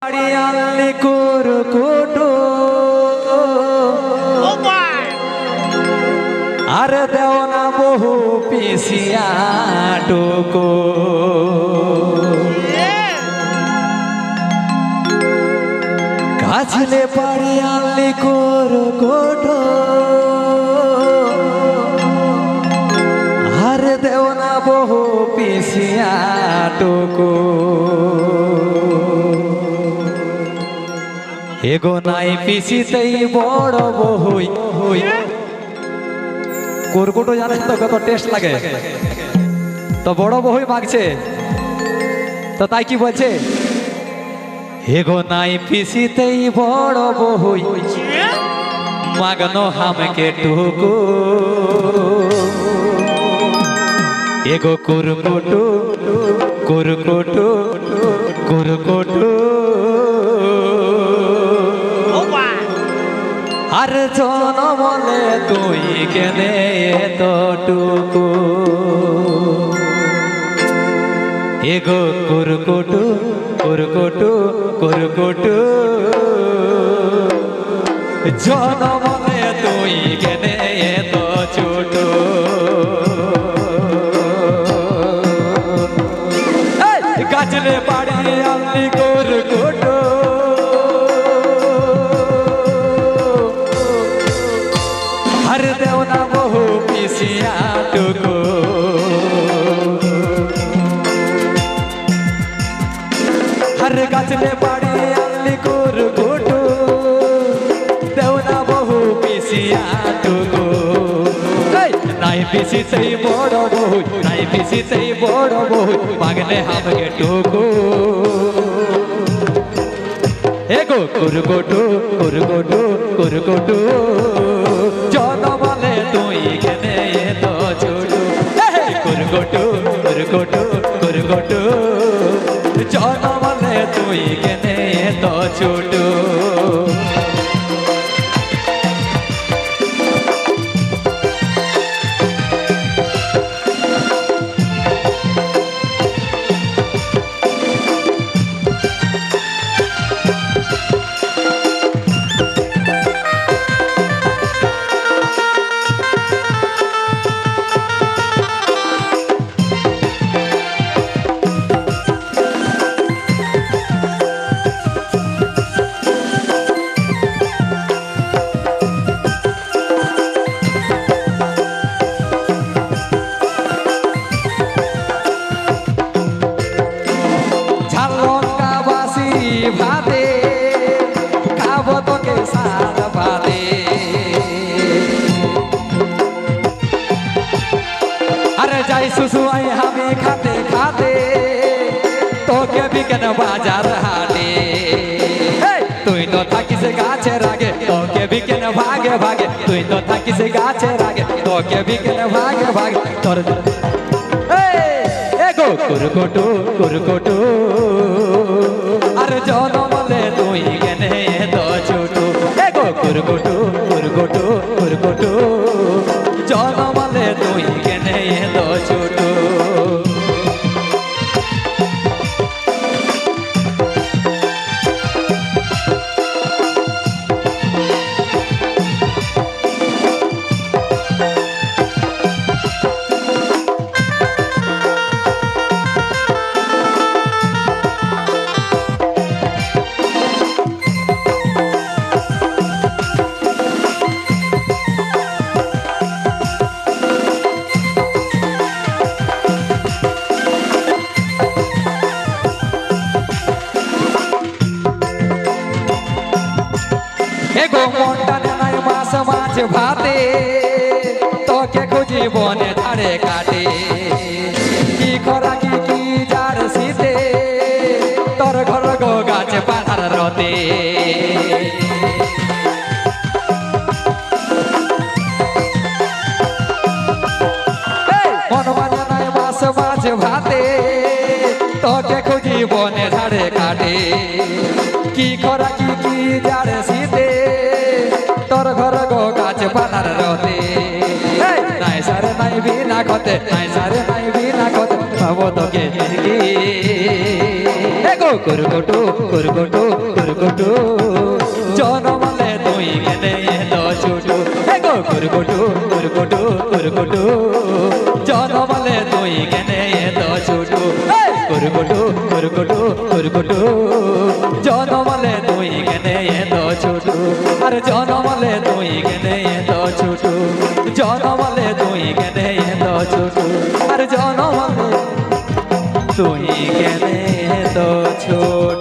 আড়িয়ালে কুরকুটো আর দেও না বহু পিসিয়া টুকু কাছলে পাড়িয়ালে কুরকুটো আর দেও না বহু পিসিয়া টুকু এগো নাই পিসিতেই বড় বহুই হই কুরকুটো জানেন তো কত টেস্ট লাগে তো বড় বহুই মাগছে তো তাই কি বলছে এগো নাই পিসিতেই বড় বহুই মাগনো হামকে টুকু এগো কুরকুটো কুরকুটো কুরকুটো আর জনমলে তুই কেনে এতটুকু এগো কুরকুটো কুরকুটো কুরকুটো জনমলে তুই কেনে এত ছোট গাছলে পাড়ি আনলি কুরকুটো हर देवना बहु पिसिया टुकु हर गाछले पाड़ी आली कुरकुटु देवना बहु पिसिया टुकु नाई पिसी तई बड़ बहु नाई पिसी तई बड़ बहु मागले हमके टुकु एगो कुरकुटु कुरकुटु कुरकुटु জনমলে তুই কেনে এত ছোট কুরকুটো কুরকুটো কুরকুটো জনমলে তুই কেনে এত ছোট ভাতে খাবো তোকে সাদ ভাতে আরে যাই সুসুয়াই আমি খাতে খাতে তোকে বিকেন বাজার হাটে তুই তো থাকিস গাছের আগে তোকে বিকেন ভাগে ভাগে তুই তো থাকিস গাছের আগে তোকে বিকেন ভাগে ভাগে তোর এগো কুরকুটো কুরকুটো আর জনমলে তুই কেনে এত ছোট এগো কুরকুটো কুরকুটো কুরকুটো জনমলে তুই কেনে এত ছোট এগো মনটা নাই মাছ মাছ ভাতে তোকে খুঁজি বনে ধারে কাটে কি খরা কি যার শীতে তোর ঘর গো গাছ পাহাড় রতে মন মানে নাই মাছ মাছ ভাতে তোকে খুঁজি বনে ধারে কাটে কি খরা কি যার শীতে তোর ঘর গো গাছ পালার রতে নাই সারে নাই বিনা কতে নাই সারে নাই বিনা কতে ভাবো তোকে গো কুরকুটু কুরকুটু কুরকুটু জনমলে তুই কেনে তো ছোটু এ গো কুরকুটু কুরকুটু কুরকুটু জনমলে তুই কেনে তো ছোটু কুরকুটু কুরকুটু কুরকুটু জনমলে তুই কেনে তো ছোটু আর জনমলে তুই কেনে তো ছোটু জনমলে তুই কেনে তো ছোটু আর জনমলে তুই কেনে তো ছোট